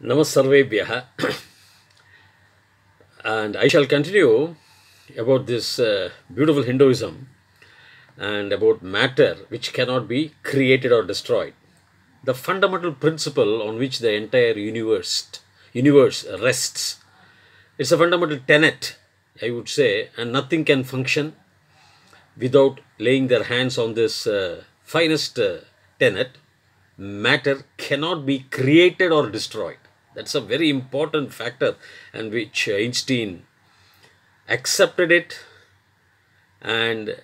Namasarvebhyaha. And I shall continue about this beautiful Hinduism and about matter which cannot be created or destroyed. The fundamental principle on which the entire universe rests. It's a fundamental tenet, I would say, and nothing can function without laying their hands on this finest tenet. Matter cannot be created or destroyed. That's a very important factor, and which Einstein accepted it and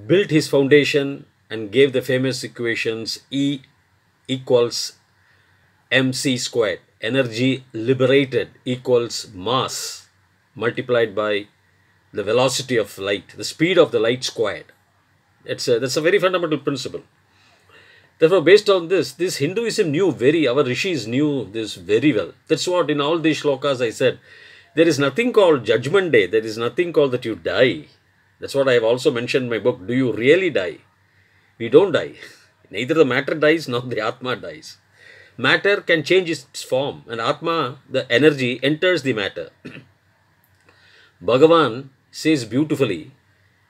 built his foundation and gave the famous equations E equals mc squared. Energy liberated equals mass multiplied by the velocity of light, the speed of the light squared. That's a very fundamental principle. Therefore, based on this Hinduism our rishis knew this very well. That's what in all these shlokas I said. There is nothing called judgment day. There is nothing called that you die. That's what I have also mentioned in my book. Do you really die? We don't die. Neither the matter dies nor the Atma dies. Matter can change its form, and Atma, the energy, enters the matter. Bhagavan says beautifully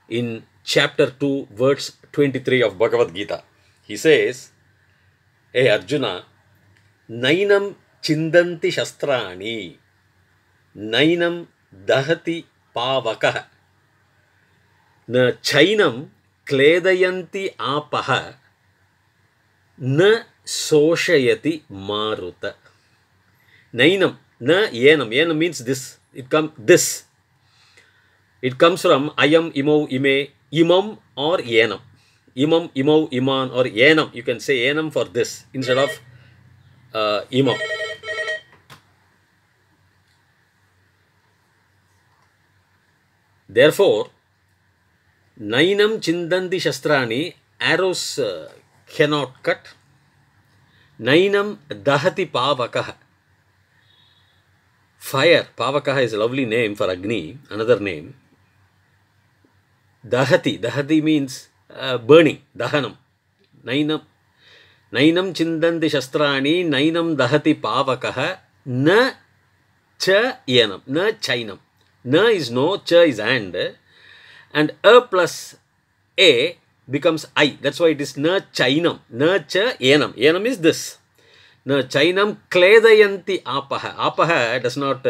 in chapter 2, verse 23 of Bhagavad Gita. He says, Hey Arjuna, Nainam chindanti shastrani, Nainam dahati pavakaha, Na chainam kledayanti apaha, Na soshayati maruta. Nainam, na yenam. Yenam means this. It comes from ayam, imau, ime, imam or yenam. Imam, imau, iman or yenam. You can say yenam for this instead of imam. Therefore, nainam chindanti shastrani, arrows cannot cut. Nainam dahati pavakaha. Fire, pavakaha is a lovely name for Agni, another name. Dahati means burning, dahanam. Nainam chindanti shastrani, nainam dahati pavakaha, na cha yenam, na chainam. Na is no, cha is and a plus a becomes I. That's why it is na chainam, na cha yenam. Yenam is this. Na chainam kledayanti apaha. Apaha does not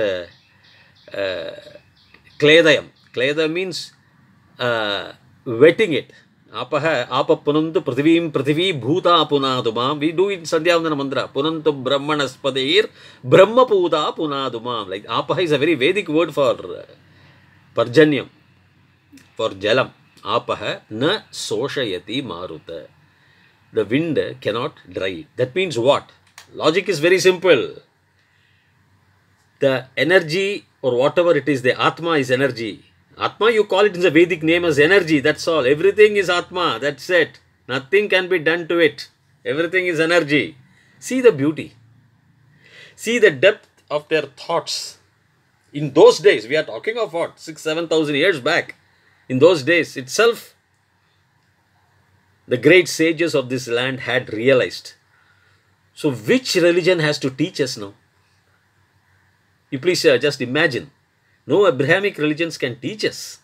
kledayam. Kleda means wetting it. Apaha, apa punantu prithivim prithvi bhuta punadumam. We do it in Sandhyavandana mantra. Punantu brahmanaspadeir brahma puta punadumam. Like apaha is a very Vedic word for parjanyam, for jalam. Apaha na soshayati maruta. The wind cannot dry it. That means what? Logic is very simple. The energy or whatever it is, the Atma is energy. Atma, you call it in the Vedic name as energy, that's all. Everything is Atma, that's it. Nothing can be done to it. Everything is energy. See the beauty. See the depth of their thoughts. In those days, we are talking of what? 6,000-7,000 years back. In those days itself, the great sages of this land had realized. So which religion has to teach us now? You please just imagine. No Abrahamic religions can teach us.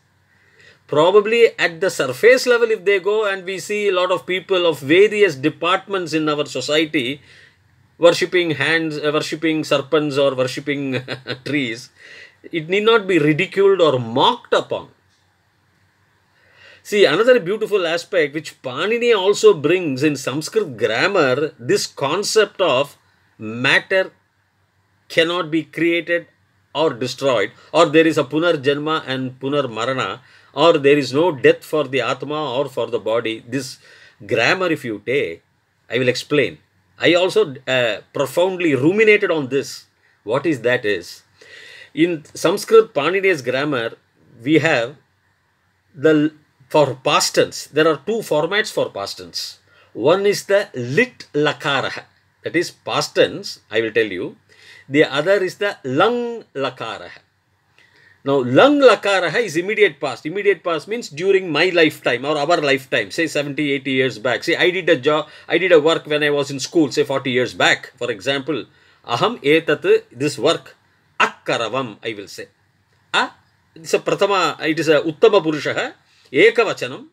Probably at the surface level, if they go and we see a lot of people of various departments in our society worshipping serpents or worshipping trees, it need not be ridiculed or mocked upon. See, another beautiful aspect which Panini also brings in Sanskrit grammar, this concept of matter cannot be created or destroyed, or there is a punarjanma and punarmarana, or there is no death for the Atma or for the body. This grammar, if you take, I will explain. I also profoundly ruminated on this. What is that is? In Sanskrit Panini's grammar, we have for past tense, there are two formats for past tense. One is the lit lakara, that is past tense, I will tell you. The other is the lung lakara. Now, lung lakara is immediate past. Immediate past means during my lifetime or our lifetime, say 70, 80 years back. Say I did a work when I was in school, say 40 years back, for example. Aham etat, this work, akkaravam, I will say. It's a prathama, it is a uttama purushaha, ekavachanam,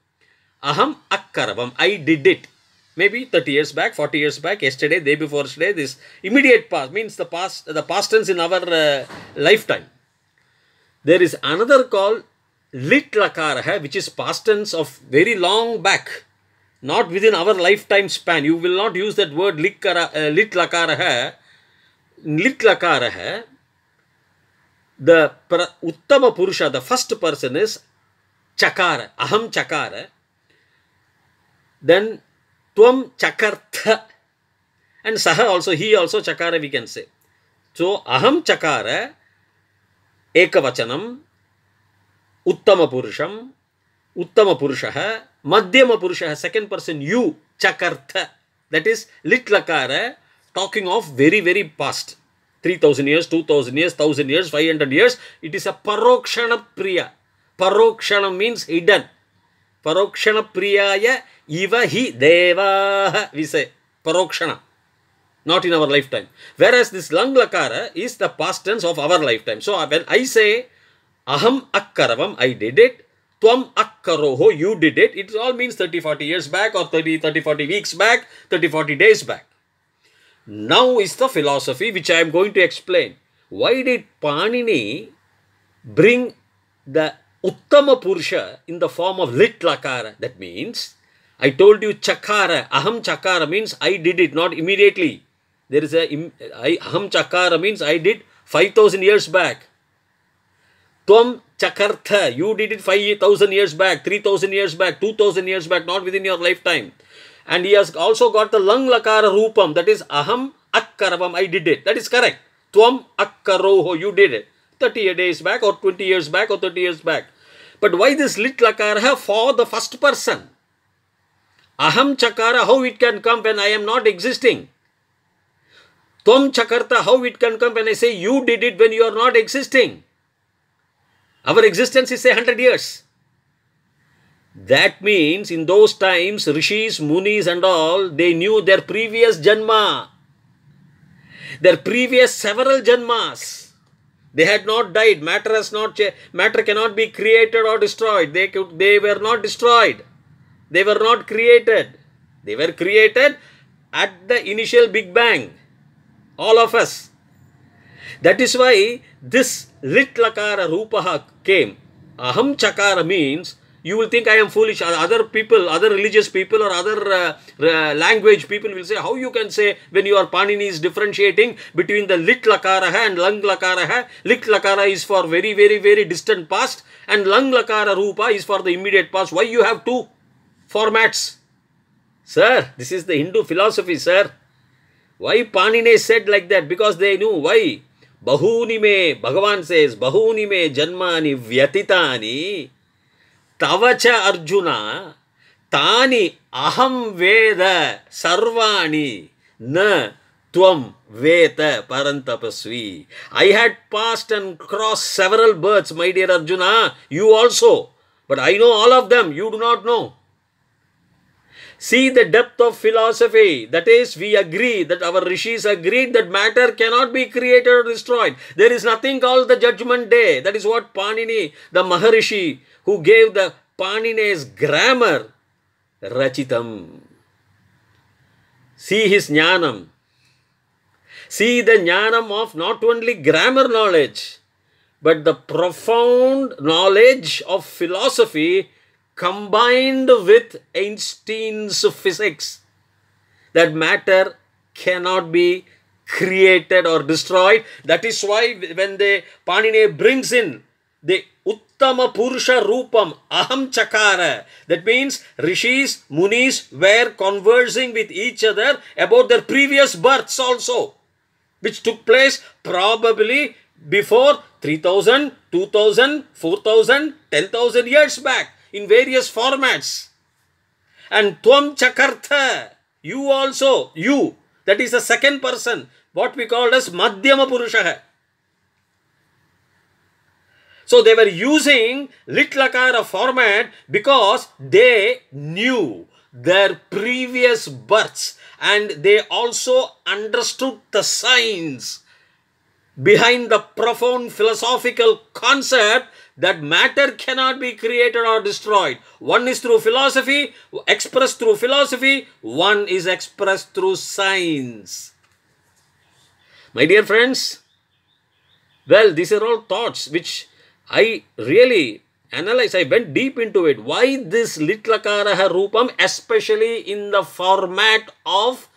aham akkaravam, I did it. Maybe 30 years back, 40 years back, yesterday, day before yesterday, this immediate past means the past tense in our lifetime. There is another called lit lakaraha, which is past tense of very long back, not within our lifetime span. You will not use that word lit lakaraha. Lit lakaraha, the uttama purusha, the first person is chakara, aham chakara. Then Tvam chakartha, and saha also, he also chakara we can say. So aham chakara, ekavachanam, uttama purushaha, madhyama purushaha, second person you, chakartha. That is lit lakara, talking of very, very past. 3000 years, 2000 years, 1000 years, 500 years. It is a parokshana priya. Parokshana means hidden. Parokshana priyaya iva hi devaha, we say. Parokshana. Not in our lifetime. Whereas this lang lakara is the past tense of our lifetime. So when I say aham akkaravam, I did it. Tvam akkaroho, you did it. It all means 30-40 years back or 30-40 weeks back, 30-40 days back. Now is the philosophy which I am going to explain. Why did Panini bring the Uttama Purusha in the form of lit lakara? That means, I told you chakara, aham chakara means I did it, not immediately. There is aham chakara means I did 5000 years back. Tvam chakartha, you did it 5000 years back, 3000 years back, 2000 years back, not within your lifetime. And he has also got the lang lakara rupam, that is aham akkaravam, I did it. That is correct. Tvam akkaroho, you did it. 30 days back or 20 years back or 30 years back. But why this lit lakara for the first person? Aham chakara, how it can come when I am not existing? Tvam chakarta, how it can come when I say you did it when you are not existing? Our existence is say 100 years. That means in those times, rishis, munis and all, they knew their previous janma. Their previous several janmas. They had not died. Matter cannot be created or destroyed. They were not destroyed. They were not created. They were created at the initial Big Bang. All of us. That is why this lit lakara rupaha came. Aham chakara means, you will think I am foolish. Other people, other religious people or other language people will say, how you can say when your Panini is differentiating between the lit lakara and lang lakara. Lit lakara is for very, very, very distant past and lang lakara rupa is for the immediate past. Why you have two formats? Sir, this is the Hindu philosophy, sir. Why Panini said like that? Because they knew why. Bahuni me, Bhagavan says, Bahuni me janmani vyatitani. Tavacha Arjuna, Tani aham veda sarvani na tvam veta parantapasvi. I had passed and crossed several births, my dear Arjuna, you also. But I know all of them, you do not know. See the depth of philosophy. That is, we agree that our rishis agreed that matter cannot be created or destroyed. There is nothing called the judgment day. That is what Panini, the Maharishi, who gave the Panini's grammar, Rachitam. See his jnanam. See the jnanam of not only grammar knowledge, but the profound knowledge of philosophy combined with Einstein's physics. That matter cannot be created or destroyed. That is why when the Panini brings in the Uttama Purusha Rupam Aham Chakara, that means rishis, munis were conversing with each other about their previous births also, which took place probably before 3000, 2000, 4000, 10,000 years back in various formats. And Tvam Chakartha, you also, you, that is the second person, what we call as Madhyama Purusha. So they were using lit lakara format because they knew their previous births and they also understood the science behind the profound philosophical concept that matter cannot be created or destroyed. One is through philosophy, expressed through philosophy. One is expressed through science. My dear friends, well, these are all thoughts which I really analyze. I went deep into it. Why this litlakaraha rupam, especially in the format of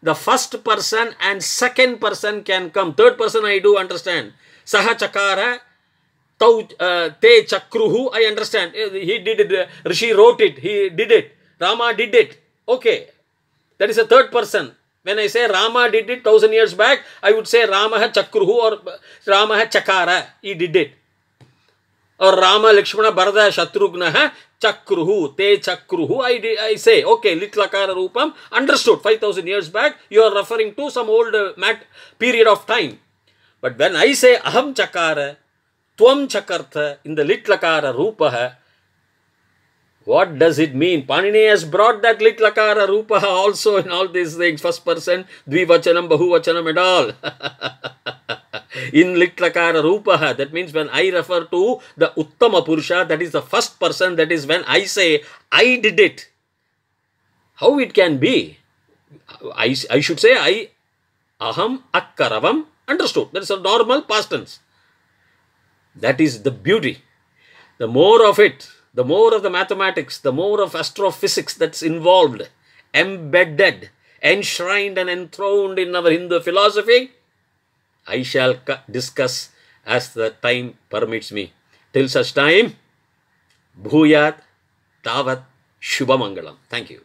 the first person and second person can come. Third person I do understand. Saha chakara, tau te chakruhu, I understand. He did it. Rishi wrote it. He did it. Rama did it. Okay. That is a third person. When I say Rama did it 1000 years back, I would say Ramaha Chakruhu or Ramaha Chakara. He did it. Or Rama Lakshmana Bharata Shatrugnaha Chakruhu. Te Chakruhu. I say, okay, Litlakara Rupam. Understood. 5000 years back, you are referring to some old period of time. But when I say Aham Chakara, Tvam Chakartha in the Litlakara Rupaha, what does it mean? Panini has brought that litlakara rupaha also in all these things. First person, dvivachanam, bahuvachanam and all. In litlakara rupaha, that means when I refer to the uttama purusha, that is the first person, that is when I say, I did it. How it can be? I should say, aham akkaravam, understood. That is a normal past tense. That is the beauty. The more of it, the more of the mathematics, the more of astrophysics that's involved, embedded, enshrined and enthroned in our Hindu philosophy, I shall discuss as the time permits me. Till such time, Bhuyat Tavat Shubhamangalam. Thank you.